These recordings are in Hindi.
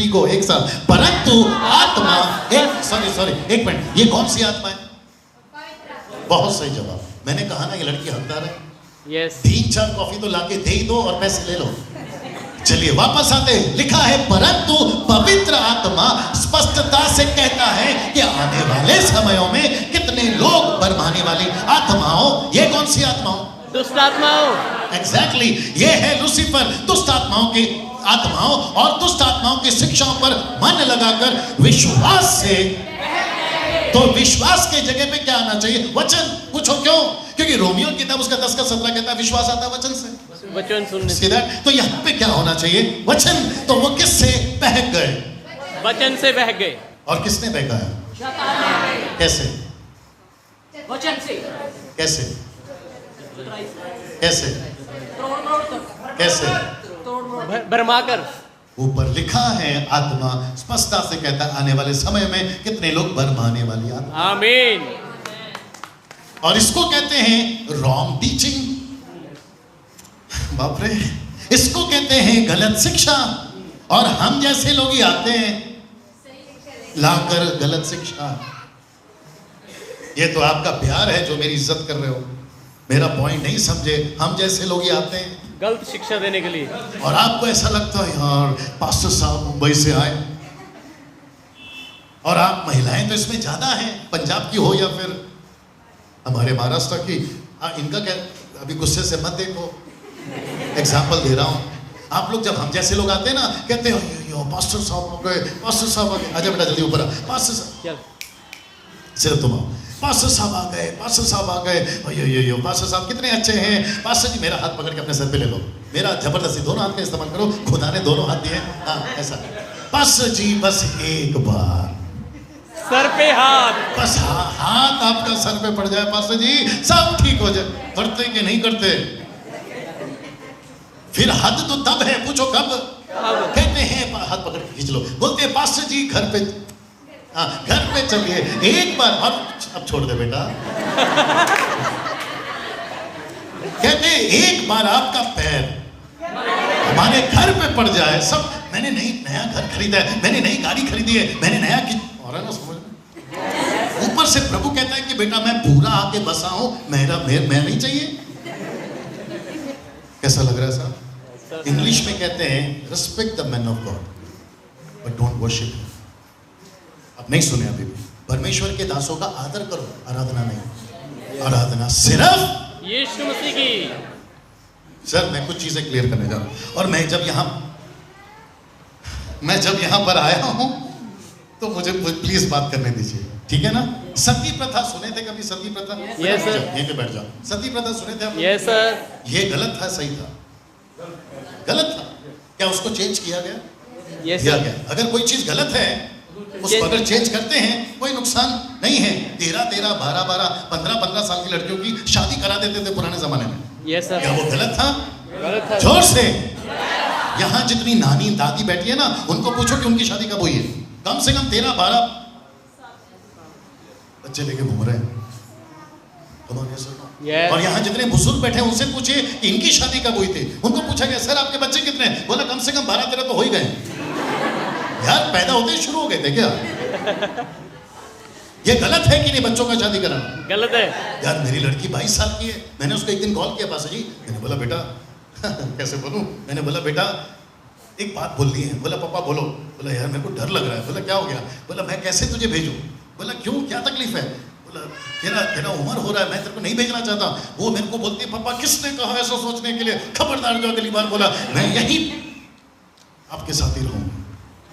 3 को एक साथ, परंतु आत्मा सॉरी एक मिनट, ये कौन सी आत्मा है? बहुत सही जवाब। मैंने कहा ना ये लड़की हकदार है। यस 3-4 कॉफी तो लाके दे ही दो और पैसे ले लो। चलिए वापस आते हैं। लिखा है परंतु पवित्र आत्मा स्पष्टता से कहता है कि आने वाले समयों में कितने लोग बरमाने वाली आत्माओं, ये कौन सी आत्माओं? दुष्ट आत्माओं। एग्जैक्टली ये है लूसीफर, दुष्ट आत्माओं की आत्माओं और दुष्ट आत्माओं की शिक्षाओं पर मन लगाकर विश्वास से। तो विश्वास के जगह पे क्या आना चाहिए? वचन। पूछो क्यों? क्योंकि रोमियो की किताब उसका 10 का 17 कहता है विश्वास आता है वचन से, वचन सुनने से। तो यहाँ पे क्या होना चाहिए? वचन। तो वो किससे बहक गए? वचन से बह गए। और किसने बहकाया? कैसे? वचन से। कैसे? कैसे? कैसे? भरमाकर। ऊपर लिखा है आत्मा स्पष्टता से कहता है आने वाले समय में कितने लोग बरमाने वाली आत्मा। आमीन। और इसको कहते हैं रॉन्ग टीचिंग। बाप रे, इसको कहते हैं गलत शिक्षा। और हम जैसे लोग ही आते हैं लाकर गलत शिक्षा। ये तो आपका प्यार है जो मेरी इज्जत कर रहे हो, मेरा पॉइंट नहीं समझे। हम जैसे लोग ही आते हैं गलत शिक्षा देने के लिए। और आपको ऐसा लगता है यार पास्टर साहब मुंबई से आए, और आप महिलाएं तो इसमें ज्यादा हैं, पंजाब की हो या फिर हमारे महाराष्ट्र की। इनका क्या, अभी गुस्से से मत देखो, एग्जाम्पल दे रहा हूं। आप लोग जब हम जैसे लोग आते हैं ना, कहते हैं पास्टर साहब आ गए, पास्टर साहब आ गए। आजा बेटा जल्दी ऊपर आ, पास्टर साहब सिर्फ तुम आओ, पास्टर साहब आ गए, पास्टर साहब आ गए, यो पास्टर साहब कितने अच्छे हैं। पास्टर जी मेरा हाथ पकड़ के अपने सर पे ले लो, मेरा जबरदस्ती दोनों हाथ का इस्तेमाल करो, खुदा ने दोनों हाथ दिए। हाँ ऐसा, पास्टर जी बस एक बार सर पे हाथ, बस हाथ आपका सर पे पड़ जाए पास्टर जी, सब ठीक हो जाए। करते कि नहीं करते? फिर हद तो तब है, पूछो कब? कहते हैं हाथ पकड़ के खींच लो, बोलते हैं पास्टर जी घर पे, हाँ घर पे चलिए एक बार, अब छोड़ दे बेटा। कहते एक बार आपका पैर हमारे घर पे पड़ जाए, सब मैंने नया घर खरीदा है, मैंने नई गाड़ी खरीदी है, मैंने नया और है ना, समझ में। ऊपर से प्रभु कहता है कि बेटा मैं पूरा आके बसा हूं, मैं नहीं चाहिए। कैसा लग रहा है साहब? इंग्लिश में कहते हैं respect the man of God but don't worship. अब नहीं सुने अभी भी, परमेश्वर के दासों का आदर करो, आराधना नहीं। आराधना सिर्फ यीशु मसीह की। सर मैं कुछ चीजें क्लियर करने जा रहा हूं, और मैं जब यहां पर आया हूं तो मुझे प्लीज बात करने दीजिए, ठीक है ना? सती प्रथा सुने थे कभी? सती प्रथा? Yes sir. यहीं पे बैठ जाओ। सती प्रथा सुने थे आप? Yes sir. ये गलत था सही था? गलत था। क्या उसको चेंज किया गया? यस किया सर। गया। अगर कोई चीज गलत है उसको अगर चेंज करते हैं कोई नुकसान नहीं है। 13-13, 12-12, 15-15 साल की लड़कियों की शादी करा देते थे पुराने जमाने में। Yes sir. क्या वो गलत था? गलत था। जोर से। यहाँ जितनी नानी दादी बैठी है ना, उनको पूछो कि उनकी शादी कब हुई है। कम से कम 13-12 बच्चे लेके घूम रहे हैं। Yes. और यहाँ जितने बुजुर्ग बैठे हैं उनसे पूछिए कि इनकी शादी कब हुई थी। उनको पूछा गया सर आपके बच्चे कितने हैं? बोला कम से कम 12-13 तो हो ही गए। यार पैदा होते ही शुरू हो गए थे क्या? ये गलत है कि नहीं बच्चों का शादी कराना? गलत है। यार मेरी लड़की 22 साल की है, मैंने उसको एक दिन कॉल किया पासा जी, मैंने बोला बेटा कैसे बोलूं, मैंने बोला बेटा एक बात बोलनी है। बोला पापा बोलो। बोला यार मेरे को डर लग रहा है। बोला क्या हो गया? बोला मैं कैसे तुझे भेजूं? बोला क्यों, क्या तकलीफ है? बोला तेरा उम्र हो रहा है, मैं तेरे को नहीं भेजना चाहता। वो मेरे को बोलती है पापा किसने कहा ऐसा सोचने के लिए, खबरदार जो अगली बार बोला मैं यहीं आपके साथ ही रहूंगा।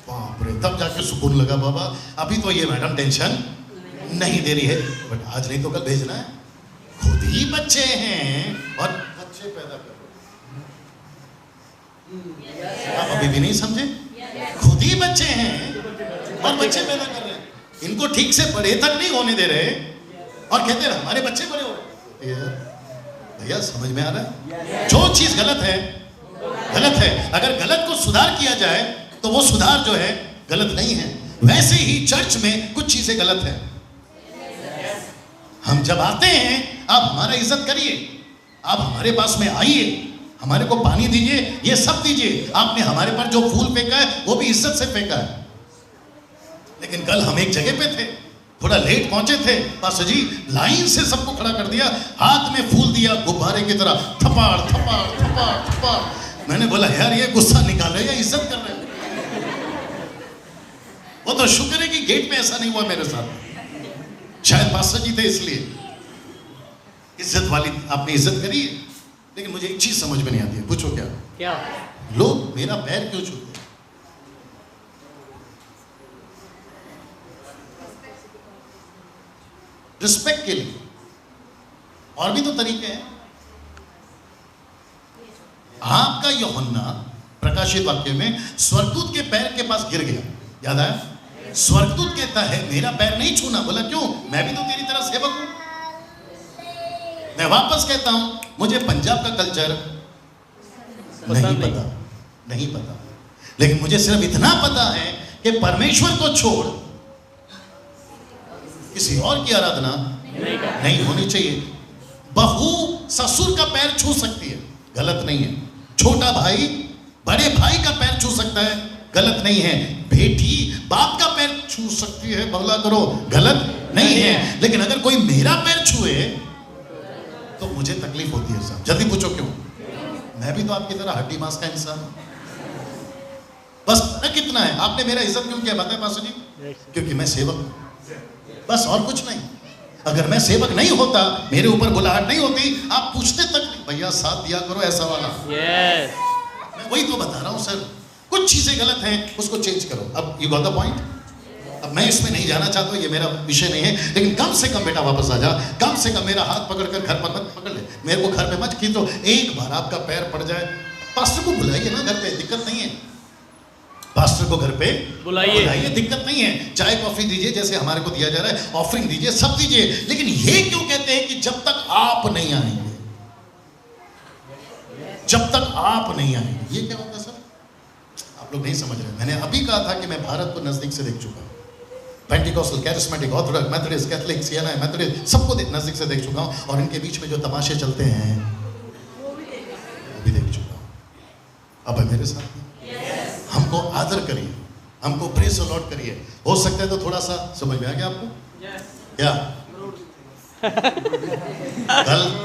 बाप रे, तब जाके सुकून लगा बाबा। अभी तो ये मैडम टेंशन नहीं दे रही है, बट आज नहीं तो कल भेजना है। खुद ही बच्चे हैं और बच्चे पैदा कर आप अभी भी नहीं समझे? खुद ही बच्चे हैं और बच्चे पैदा कर रहे हैं। इनको ठीक से बड़े तक नहीं होने दे रहे और कहते हैं हमारे बच्चे बड़े हो रहे। भैया समझ में आ रहा है? जो चीज गलत है गलत है। अगर गलत को सुधार किया जाए तो वो सुधार जो है गलत नहीं है। वैसे ही चर्च में कुछ चीजें गलत है। हम जब आते हैं आप हमारा इज्जत करिए, आप हमारे पास में आइए, हमारे को पानी दीजिए, ये सब दीजिए। आपने हमारे पर जो फूल फेंका है वो भी इज्जत से फेंका है। लेकिन कल हम एक जगह पे थे, थोड़ा लेट पहुंचे थे, पास्टर जी लाइन से सबको खड़ा कर दिया, हाथ में फूल दिया गुब्बारे की तरह, थपाड़ थपाड़ थपाड़ थपाड़। मैंने बोला यार ये गुस्सा निकाल रहे हैं या इज्जत कर रहे हैं? वो तो शुक्र है कि गेट पे ऐसा नहीं हुआ मेरे साथ, शायद पास्टर जी थे इसलिए। इज्जत वाली आपने इज्जत करी है, लेकिन मुझे एक चीज समझ में नहीं आती है। पूछो क्या? क्या? लोग मेरा पैर क्यों छूते? रिस्पेक्ट के लिए। और भी तो तरीके हैं। आपका यूहन्ना प्रकाशित वाक्य में स्वर्गदूत के पैर के पास गिर गया, याद आया? स्वर्गदूत कहता है मेरा पैर नहीं छूना। बोला क्यों? मैं भी तो तेरी तरह सेवक हूं। मैं वापस कहता हूं, मुझे पंजाब का कल्चर नहीं पता, लेकिन मुझे सिर्फ इतना पता है कि परमेश्वर को छोड़ किसी और की आराधना नहीं होनी चाहिए। बहू ससुर का पैर छू सकती है, गलत नहीं है। छोटा भाई बड़े भाई का पैर छू सकता है, गलत नहीं है। बेटी बाप का पैर छू सकती है, बगला करो, गलत नहीं है। लेकिन अगर कोई मेरा पैर छुए तो मुझे तकलीफ होती है साहब। जल्दी पूछो क्यों? मैं भी तो आपकी तरह हड्डी मांस का इंसान हूं। बस फर्क कितना है? आपने मेरा इज्जत क्यों किया बताए पास्टर जी? क्योंकि मैं सेवक हूं, बस और कुछ नहीं। अगर मैं सेवक नहीं होता, मेरे ऊपर बुलाहट नहीं होती, आप पूछते तक नहीं भैया साथ दिया करो ऐसा वाला। यस, मैं वही तो बता रहा हूं सर, कुछ चीजें गलत हैं उसको चेंज करो। अब यू गॉट द पॉइंट। अब मैं इसमें नहीं जाना चाहता, ये मेरा विषय नहीं है, लेकिन कम से कम बेटा वापस आ जा। कम से कम मेरा हाथ पकड़कर घर पर मत पकड़ ले, मेरे को घर पे मत खींचो। एक बार आपका पैर पड़ जाए, पास्टर को बुलाइए ना घर पे, दिक्कत नहीं है। पास्टर को घर पे बुलाइए, दिक्कत नहीं है। चाय कॉफी दीजिए जैसे हमारे को दिया जा रहा है, ऑफरिंग दीजिए, सब दीजिए। लेकिन ये क्यों कहते हैं कि जब तक आप नहीं आएंगे, जब तक आप नहीं आएंगे? ये क्या होता है सर? आप लोग नहीं समझ रहे। मैंने अभी कहा था कि मैं भारत को नजदीक से देख चुका हूं। Pentecostal, charismatic, Orthodox, Methodist, Catholic, CNI, Methodist, सबको नजदीक से देख चुका हूं। और इनके बीच में जो तमाशे चलते हैं वो भी देख चुका हूं। अब है मेरे साथ में। हमको आदर करिए, हमको प्रेज द लॉर्ड करिए। हो सकता है तो थोड़ा सा समझ में आ गया आपको? क्या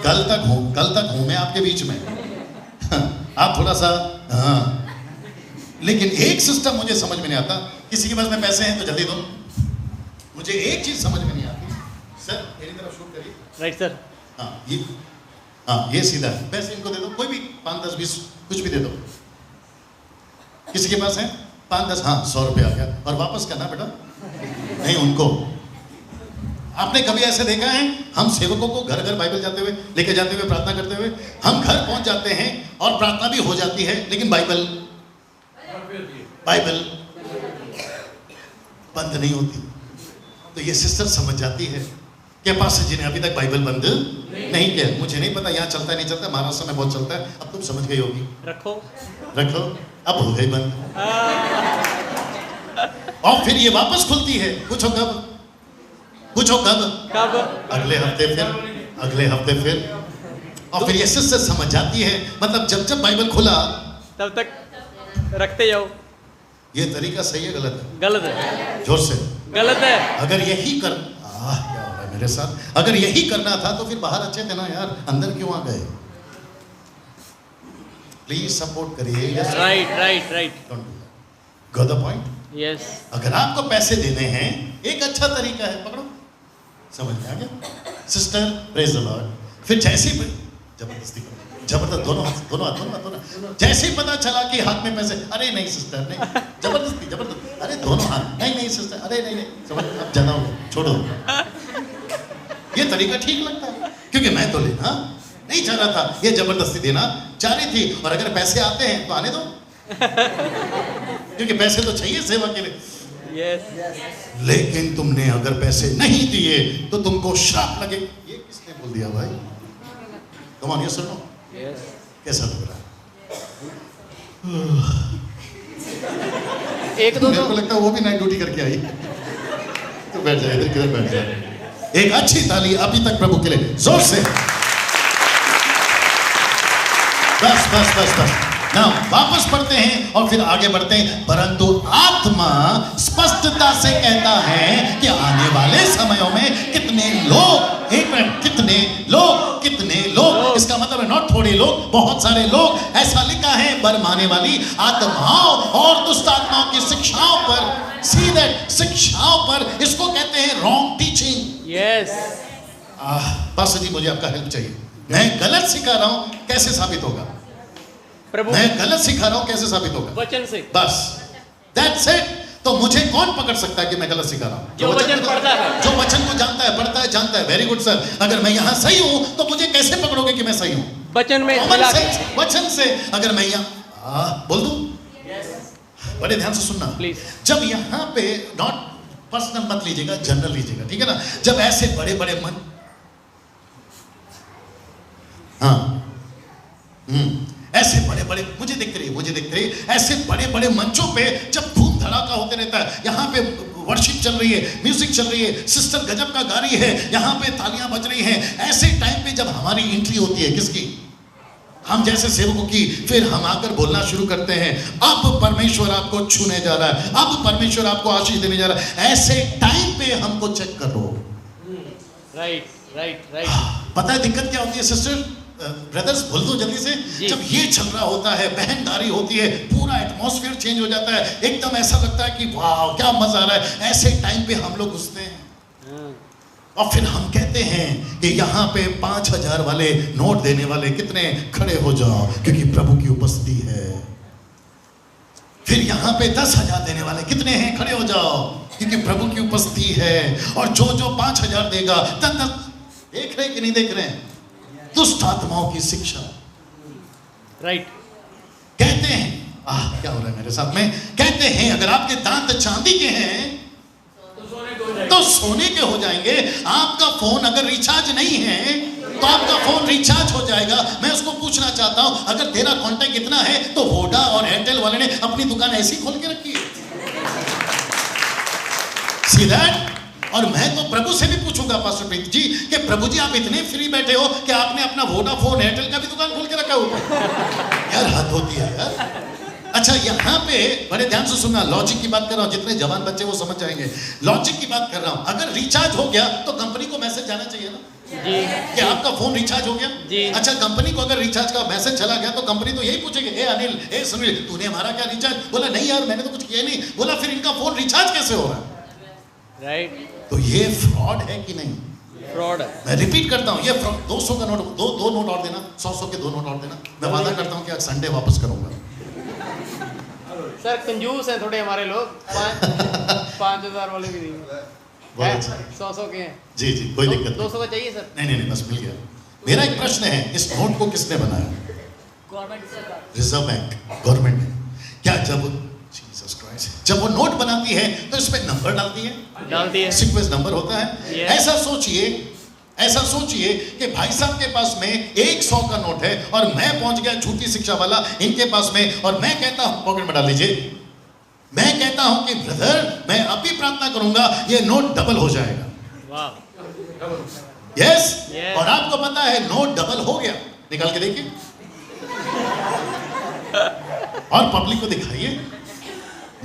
कल तक हूं मैं आपके बीच में। आप थोड़ा सा हाँ। लेकिन एक सिस्टम मुझे समझ में नहीं आता। किसी के पास में पैसे हैं तो जल्दी दो। मुझे एक चीज समझ में नहीं आती सर, मेरी तरफ शूट करिए। Right sir. हाँ ये सीधा है। पैसे इनको दे दो, कोई भी 5, 10, 20 कुछ भी दे दो। किसी के पास है 5, 10, हाँ 100 रुपये आ गया। और वापस करना बेटा नहीं उनको। आपने कभी ऐसे देखा है? हम सेवकों को घर घर बाइबल जाते हुए लेके जाते हुए प्रार्थना करते हुए हम घर पहुंच जाते हैं और प्रार्थना भी हो जाती है, लेकिन बाइबल बंद नहीं होती। तो ये सिस्टर समझ जाती है कि पास्टर जी ने अभी तक बाइबल बंद नहीं किया। मुझे नहीं पता यहाँ चलता है नहीं चलता, महाराष्ट्र में बहुत चलता है। अब तुम समझ गई होगी। रखो, अब हो गई बंद। और फिर ये वापस खुलती है। पूछो कब? अगले हफ्ते फिर। और फिर ये सिस्टर समझ जाती है, मतलब जब जब बाइबल खुला तब तक रखते जाओ। ये तरीका सही है गलत है? गलत है, जोर से गलत है। अगर यही कर क्या हो रहा है मेरे साथ? अगर यही करना था तो फिर बाहर अच्छे थे ना यार, अंदर क्यों आ गए? प्लीज सपोर्ट करिए। Right. Got the point? Yes. अगर आपको पैसे देने हैं, एक अच्छा तरीका है, पकड़ो। समझ में आ गया सिस्टर? Praise the Lord. फिर जैसे ही जबरदस्ती करो, जबरदस्त दोनों हाथ। जैसे ही पता चला कि हाथ में पैसे, अरे नहीं सिस्टर नहीं, जबरदस्ती, अरे दोनों हाथ, नहीं सिस्टर, अरे नहीं, समझ अब ज्यादा हो गया, छोड़ो। ये तरीका ठीक लगता है क्योंकि मैं तो लेना नहीं चाह रहा था, ये जबरदस्ती देना चाह रही थी। और अगर पैसे आते हैं तो आने दो, क्योंकि पैसे तो चाहिए सेवा के लिए। यस। लेकिन तुमने अगर पैसे नहीं दिए तो तुमको श्राप लगे। ये किसने बोल दिया भाई? कम ऑन, यस और नो? यस। कैसा लग रहा है? एक दो मेरे को लगता है वो भी नाइट ड्यूटी करके आई। तो बैठ जाए इधर, किधर बैठ जाए। एक अच्छी ताली अभी तक प्रभु के लिए, जोर से। बस बस बस बस ना वापस पढ़ते हैं और फिर आगे बढ़ते हैं। परंतु आत्मा स्पष्टता से कहता है कि आने वाले समयों में कितने लोग, एक मिनट, कितने लोग, इसका मतलब है नॉट थोड़े लोग, बहुत सारे लोग, ऐसा लिखा है, बरमाने वाली आत्माओं और दुष्ट आत्माओं की शिक्षाओं पर, सी दैट, शिक्षाओं पर, इसको कहते हैं रॉन्ग टीचिंग। यस, पास्टर जी मुझे आपका हेल्प चाहिए, मैं गलत सिखा रहा हूं, कैसे साबित होगा? प्रभु मैं गलत सिखा रहा हूं, कैसे साबित होगा? वचन से। बस दैट्स इट। तो मुझे कौन पकड़ सकता है कि मैं गलत सिखा रहा हूं? जो वचन पढ़ता है, जो वचन को जानता है, पढ़ता है, जानता है। Very good sir. अगर मैं यहां सही हूं तो मुझे कैसे पकड़ोगे कि मैं सही हूं? वचन में कॉमन मिला सेंस, वचन से। अगर मैं यहां बोल दूं, बड़े ध्यान से सुनना प्लीज। जब यहां पे नॉट पर्सनल मत लीजिएगा, जनरल लीजिएगा, ठीक है ना? जब ऐसे बड़े बड़े मन, ऐसे बड़े बड़े, मुझे देखते रहिए, ऐसे बड़े बड़े मंचों पे जब धूम धड़ाका होते रहता है, यहाँ पे वर्शिप चल रही है, म्यूजिक चल रही है, सिस्टर गजब का गा रही है, यहाँ पे तालियां बज रही हैं, ऐसे टाइम पे जब हमारी एंट्री होती है, किसकी? हम जैसे सेवकों की, फिर हम आकर बोलना शुरू करते हैं, अब परमेश्वर आपको छूने जा रहा है, अब परमेश्वर आपको आशीष देने जा रहा है। ऐसे टाइम पे हमको चेक करो। Right right right. पता है दिक्कत क्या होती है सिस्टर, ब्रदर्स, बोल दो जल्दी से। जब ये चल रहा होता है, बहनदारी होती है, पूरा एटमॉस्फेयर चेंज हो जाता है, एकदम ऐसा लगता है कि वाह क्या मजा आ रहा है। ऐसे टाइम पे हम लोग घुसते हैं और फिर हम कहते हैं कि यहाँ पे 5,000 वाले नोट देने वाले कितने, खड़े हो जाओ क्योंकि प्रभु की उपस्थिति है। फिर यहाँ पे 10,000 देने वाले कितने हैं, खड़े हो जाओ क्योंकि प्रभु की उपस्थिति है। और जो 5,000 देगा, देख रहे कि नहीं देख रहे हैं? दुष्ट आत्माओं की शिक्षा। राइट। कहते हैं, क्या हो रहा है मेरे साथ में? कहते हैं अगर आपके दांत चांदी के हैं तो सोने के हो जाएंगे। आपका फोन अगर रिचार्ज नहीं है तो आपका फोन रिचार्ज हो जाएगा। मैं उसको पूछना चाहता हूं, अगर तेरा कांटेक्ट इतना है तो वोडा और एयरटेल वाले ने अपनी दुकान ऐसी खोल के रखी है। See that? और मैं तो प्रभु से भी पूछूंगा पास्टर प्रीत जी कि प्रभु जी आप इतने फ्री बैठे हो कि आपने अपना वोडाफोन एयरटेल का भी दुकान खोल के रखा हुआ। यार हद होती है यार। अच्छा यहाँ पे बड़े ध्यान से सुनना, लॉजिक की बात कर रहा हूँ, जितने जवान बच्चे वो समझ जाएंगे। लॉजिक की बात कर रहा हूँ, अगर रिचार्ज हो गया तो कंपनी को मैसेज जाना चाहिए ना जी कि आपका फोन रिचार्ज हो गया जी। अच्छा, कंपनी को अगर रिचार्ज का मैसेज चला गया तो कंपनी तो यही पूछेगी, ए अनिल, ए सुनील, तूने हमारा क्या रिचार्ज? बोला नहीं यार मैंने तो कुछ किया नहीं। बोला फिर इनका फोन रिचार्ज कैसे हो रहा है? राइट। तो ये फ्रॉड है कि नहीं? फ्रॉड है। मैं रिपीट करता हूँ, ये फ्रॉड। 200 का नोट, दो नोट और देना, 100 के 2 नोट और देना। मैं वादा करता हूँ कि आज संडे वापस करूंगा। सर कंजूस हैं थोड़े हमारे लोग, 5,000 वाले भी नहीं बहुत अच्छा। 100 के हैं जी जी, कोई दिक्कत नहीं। 200 का चाहिए सर? नहीं, बस मिल गया। मेरा एक प्रश्न है, इस नोट को किसने बनाया? गवर्नमेंट। रिजर्व बैंक, गवर्नमेंट ने। क्या जब वो नोट बनाती है तो इसमें नंबर डालती है, सीक्वेंस नंबर होता है। ऐसा सोचिए कि भाई साहब के पास में 100 का नोट है और मैं पहुंच गया झूठी शिक्षा वाला इनके पास में, और मैं कहता हूं, पॉकेट में डाल लीजिए, मैं कहता हूं कि ब्रदर मैं अभी प्रार्थना करूंगा ये नोट डबल हो जाएगा। वाह। यस। Yes. और आपको पता है नोट डबल हो गया, निकाल के देखिए और पब्लिक को दिखाइए।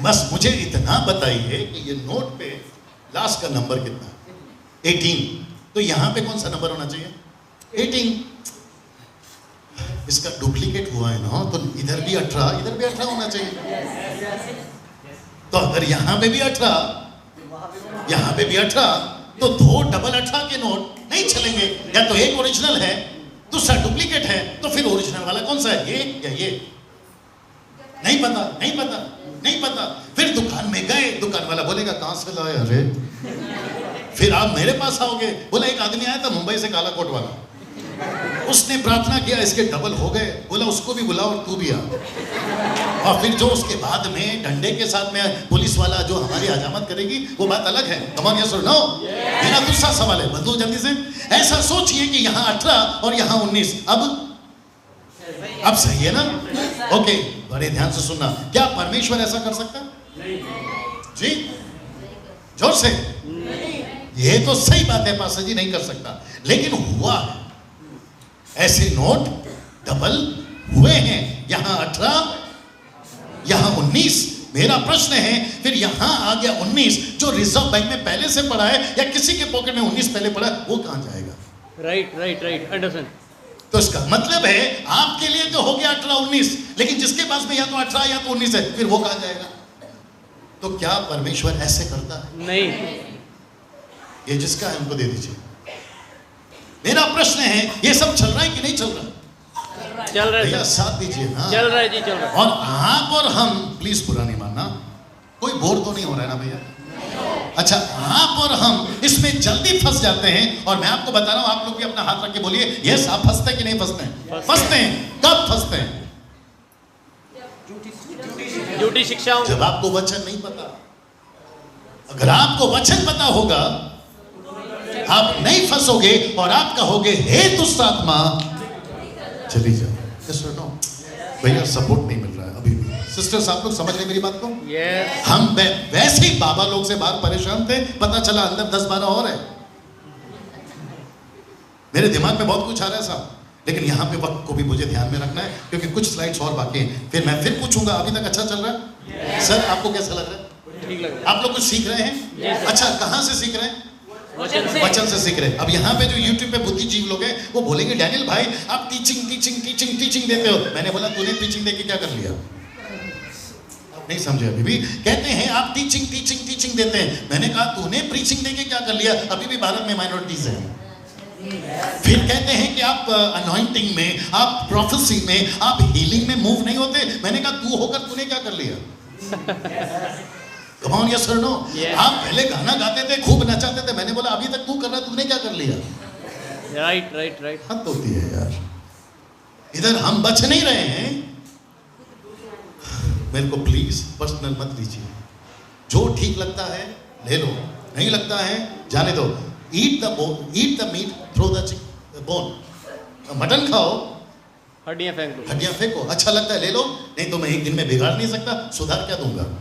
बस मुझे इतना बताइए कि ये नोट पे लास्ट का नंबर कितना? 18। तो यहां पे कौन सा नंबर होना चाहिए? 18। इसका डुप्लीकेट हुआ है ना, तो इधर भी 18, इधर भी 18 होना चाहिए। तो अगर यहां पे भी 18, यहां पे भी 18, तो 2 डबल 18 के नोट नहीं चलेंगे। या तो एक ओरिजिनल है, दूसरा डुप्लीकेट है, तो फिर ओरिजिनल वाला कौन सा है, ये या ये? नहीं पता। फिर दुकान में गए, दुकान वाला बोलेगा कहां से लाए? अरे फिर आप मेरे पास आओगे। बोला एक आदमी आया था मुंबई से, काला कोट वाला, उसने प्रार्थना किया इसके डबल हो गए। बोला उसको भी बुलाओ और तू भी आ। और फिर जो उसके बाद में डंडे के साथ में पुलिस वाला जो हमारी हजामत करेगी वो बात अलग है। कम ऑन यस और नो। मेरा दूसरा सवाल है, बदलो जल्दी से। ऐसा सोचिए कि यहाँ 18 और यहाँ 19, अब सही है ना? ओके, बड़े ध्यान से सुनना। क्या परमेश्वर ऐसा कर सकता? जी जोर से। ये तो सही बात है पास्टर जी, नहीं कर सकता, लेकिन हुआ है। ऐसे नोट डबल हुए हैं, यहाँ 18, यहाँ 19। मेरा प्रश्न है फिर यहाँ आ गया 19, जो रिजर्व बैंक में पहले से पड़ा है या किसी के पॉकेट में 19 पहले पड़ा है, वो कहाँ जाएगा? Right understand. तो इसका मतलब है आपके लिए तो हो गया 18-19, लेकिन जिसके पास में या तो 18 या तो 19 है, फिर वो कहाँ जाएगा? तो क्या परमेश्वर ऐसे करता है? नहीं। ये जिसका है उनको दे दीजिए। मेरा प्रश्न है ये सब चल रहा है कि नहीं चल रहा? चल रहा भैया है, साथ दीजिए ना। चल रहा है जी, चल रहा है। और आप और हम, प्लीज बुरा नहीं मानना, कोई बोर तो नहीं हो रहा है ना भैया? अच्छा, आप और हम इसमें जल्दी फंस जाते हैं, और मैं आपको बता रहा हूं, आप लोग भी अपना हाथ रख के बोलिए, यस आप फंसते हैं कि नहीं फंसते हैं? फंसते हैं। कब फंसते हैं? झूठी शिक्षाओं। जब आपको वचन नहीं पता। अगर आपको वचन पता होगा, आप नहीं फंसोगे और आप कहोगे हे दुष्ट आत्मा चली जाओ। भैया सपोर्ट नहीं मिल रहा है अभी भी। सिस्टर्स आप लोग समझ रहे मेरी बात को? यस। हम वैसे ही बाबा लोग से बाहर परेशान थे, पता चला अंदर 10-12 और है। मेरे दिमाग में बहुत कुछ आ रहा है साहब, लेकिन यहाँ पे वक्त को भी मुझे ध्यान में रखना है, क्योंकि कुछ स्लाइड्स और बाकी हैं। फिर मैं फिर पूछूंगा, अभी तक अच्छा चल रहा है? सर आपको कैसा लग रहा है? ठीक लग रहा आप लोग कुछ सीख रहे हैं? अच्छा, कहाँ से सीख रहे हैं? है। वचन से सीख रहे हैं। अब यहाँ पे जो YouTube पे बुद्धिजीवी लोग हैं, वो बोलेंगे डैनियल भाई आप टीचिंग देते हो। मैंने बोला तूने टीचिंग देके क्या कर लिया? आप नहीं समझे अभी भी। कहते हैं आप टीचिंग देते हैं। मैंने कहा तूने प्रीचिंग देके क्या कर लिया? अभी भी भारत में माइनॉरिटीज हैं। फिर कहते हैं कि आप अनॉइंटिंग में, आप प्रोफेसी में, आप हीलिंग में मूव नहीं होते। मैंने कहा तू होकर तूने क्या कर लिया? Come on, yes or no? आप पहले गाना गाते थे, खूब नचाते थे। मैंने बोला अभी तक तू कर रहा है, तूने क्या कर लिया? राइट। हद होती है यार। इधर हम बच नहीं रहे हैं। मेरे को प्लीज पर्सनल मत लीजिए। जो ठीक लगता है ले लो, नहीं लगता है जाने दो। Eat the meat, throw the bone. Mutton खाओ, हड्डियां फेंक दो। हड्डियां फेंको। अच्छा लगता है ले लो, नहीं तो मैं एक दिन में बिगाड़ नहीं सकता, सुधार क्या दूंगा?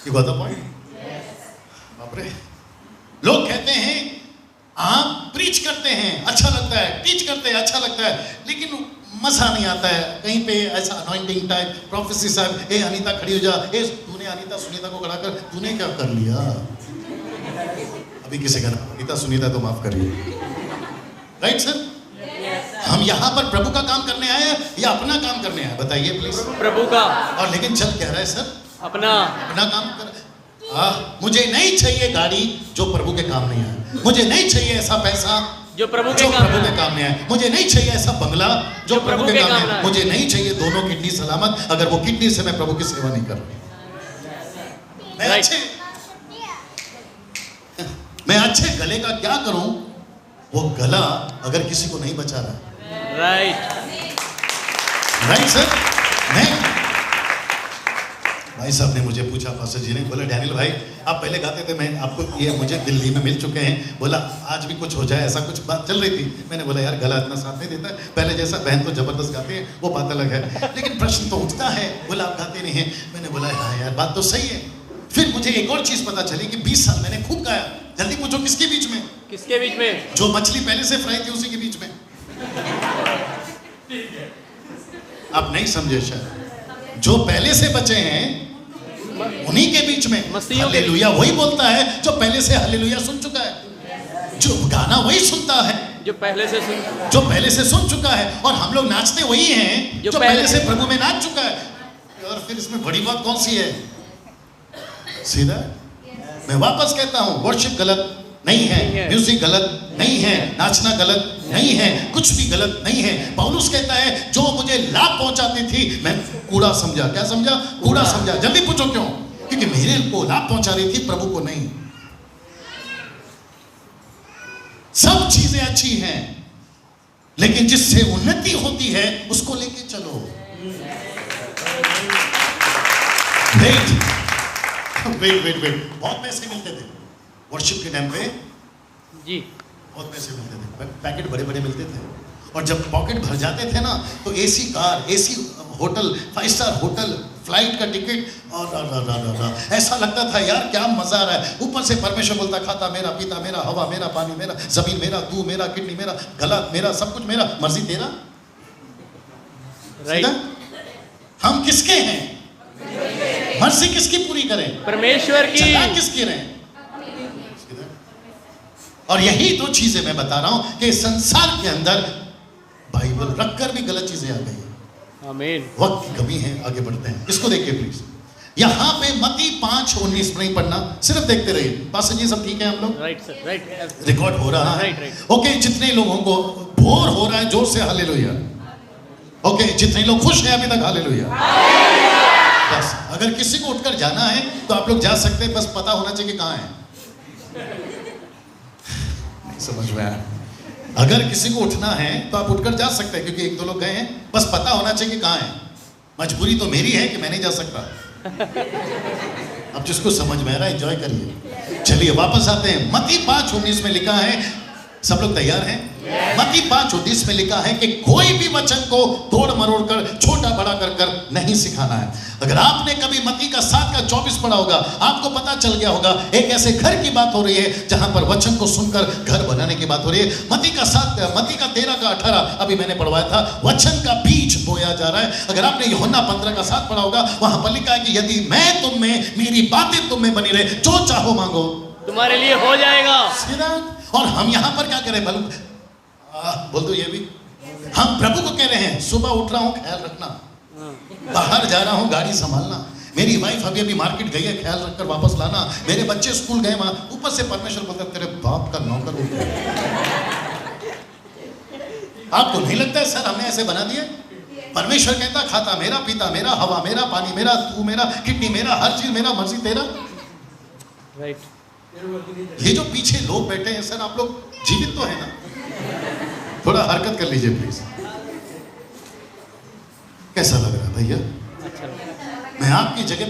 You got the point? बाप रे। लोग कहते हैं आप प्रीच करते हैं अच्छा लगता है, टीच करते हैं अच्छा लगता है, लेकिन मजा नहीं आता है। कहीं पे ऐसा अनॉइंटिंग टाइप, प्रोफेसी साहब, ए अनीता खड़ी हो जा, ए तूने अनीता सुनीता को खड़ा कर, तूने क्या कर लिया? अभी किसी का नाम अनीता सुनीता तो माफ करिए। Right sir? हम यहाँ पर प्रभु का काम करने आए हैं या अपना काम करने आए? बताइए प्लीज। प्रभु का। और लेकिन चल क्या रहा है सर? अपना काम कर। मुझे नहीं चाहिए गाड़ी जो प्रभु के काम नहीं आए। मुझे नहीं चाहिए ऐसा पैसा जो प्रभु के काम नहीं आए। मुझे नहीं चाहिए ऐसा बंगला जो प्रभु के काम नहीं आए। मुझे नहीं चाहिए दोनों किडनी सलामत, अगर वो किडनी से मैं प्रभु की सेवा नहीं कर रहा। मैं अच्छे गले का क्या करूं? वो गला अगर किसी को नहीं बचा रहा। Right sir. मैं भाई साहब ने मुझे पूछा, पास्टर जी ने बोला डैनियल भाई आप पहले गाते थे, मैं आपको ये मुझे दिल्ली में मिल चुके हैं, बोला आज भी कुछ हो जाए, ऐसा कुछ बात चल रही थी। मैंने बोला यार गला इतना साथ नहीं देता है, पहले जैसा बहन तो जबरदस्त गाते हैं, वो बात अलग है, लेकिन प्रश्न तो उठता है, बोला आप गाते नहीं हैं। मैंने बोला हाँ यार बात तो सही है। फिर मुझे एक और चीज पता चली कि 20 साल मैंने खूब गाया। जल्दी पूछो किसके बीच में? किसके बीच में? जो मछली पहले से फ्राई थी उसी के बीच में। आप नहीं समझे शायद। जो पहले से बचे हैं उन्हीं के बीच में हालेलुया वही बोलता है जो पहले से हालेलुया सुन चुका है। जो गाना वही सुनता है जो पहले से सुन चुका है। और हम लोग नाचते वही हैं जो पहले से प्रभु में नाच चुका है। और फिर इसमें बड़ी बात कौन सी है? सीधा मैं वापस कहता हूं, वर्शिप गलत नहीं है, म्यूजिक गलत नहीं है, नाचना गलत नहीं है, कुछ भी गलत नहीं है। पौलुस कहता है जो मुझे लाभ पहुंचाती थी मैं कूड़ा समझा। क्या समझा? कूड़ा समझा। जल्दी पूछो क्यों? क्योंकि मेरे को लाभ पहुंचा रही थी, प्रभु को नहीं। सब चीजें अच्छी हैं, लेकिन जिससे उन्नति होती है उसको लेके चलो। वेट बहुत पैसे मिलते थे वर्शिप के टाइम पे जी, बहुत पैसे मिलते थे, पैकेट बड़े बड़े मिलते थे। और जब पॉकेट भर जाते थे ना तो AC car, AC hotel, 5 star hotel, flight का टिकट, और ऐसा लगता था यार क्या मजा आ रहा है। ऊपर से परमेश्वर बोलता खाता मेरा, पीता मेरा, हवा मेरा, पानी मेरा, जमीन मेरा, तू मेरा, किडनी मेरा, गला मेरा, सब कुछ मेरा, मर्जी तेरा। राइट। सीधा? हम किसके हैं? मर्जी किसकी पूरी करें? परमेश्वर की। चला किसकी रहें? सीधा? और यही दो चीजें मैं बता रहा हूं कि संसार के अंदर बाइबल रखकर भी गलत चीजें आ गई हैं। आमीन। वक्त की कमी है, आगे बढ़ते हैं। इसको देखिए प्लीज, यहां पे मत्ती 5:19 नहीं पढ़ना, सिर्फ देखते रहिए। पास्टर जी सब ठीक है हम लोग? Right sir, right. रिकॉर्ड हो रहा है? Right, right. ओके, जितने लोगों को बोर हो रहा है जोर से हालेलुया। ओके, जितने लोग खुश हैं अभी तक हालेलुया। बस अगर किसी को उठकर जाना है तो आप लोग जा सकते हैं, बस पता होना चाहिए कि कहां है। नहीं समझ में आया? अगर किसी को उठना है तो आप उठकर जा सकते हैं, क्योंकि एक दो लोग गए हैं, बस पता होना चाहिए कि कहां है। मजबूरी तो मेरी है कि मैं नहीं जा सकता। अब जिसको समझ में आ रहा है एंजॉय करिए। चलिए वापस आते हैं। मत्ती 5:19 में लिखा है, सब लोग तैयार हैं? मत्ती 5:19 में लिखा है कि कोई भी वचन को तोड़ मरोड़ कर छोटा बड़ा कर कर नहीं सिखाना है। अगर आपने कभी मत्ती का 7:24 पढ़ा होगा, आपको पता चल गया होगा एक ऐसे घर की बात हो रही है जहां पर वचन को सुनकर घर बनाने की बात हो रही है। मत्ती का 13:18 अभी मैंने पढ़वाया था, वचन का बीज बोया जा रहा है। अगर आपने यूहन्ना 15:7 पढ़ा होगा, वहां पर लिखा है कि यदि मैं तुम में, मेरी बातें तुम में बनी रहे, जो चाहो मांगो तुम्हारे लिए हो जाएगा। सीधा? और हम यहां पर क्या करें? बोल दो ये भी, हम प्रभु को कह रहे हैं सुबह उठ रहा हूं ख्याल रखना, बाहर जा रहा हूं गाड़ी संभालना, मेरी वाइफ अभी मार्केट गई है ख्याल रखकर वापस लाना, मेरे बच्चे स्कूल गए वहां, ऊपर से परमेश्वर बोलता तेरे बाप का नौकर उठ गया। आपको नहीं लगता है सर हमने ऐसे बना दिए? परमेश्वर कहता खाता मेरा, पीता मेरा, हवा मेरा, पानी मेरा, तू मेरा, किडनी मेरा, हर चीज मेरा, मर्जी तेरा। राइट। ये जो पीछे लोग बैठे हैं सर, आप लोग जीवित तो है ना? थोड़ा हरकत कर लीजिए प्लीज। कैसा लग रहा है भैया? अच्छा। मैं आपकी जगह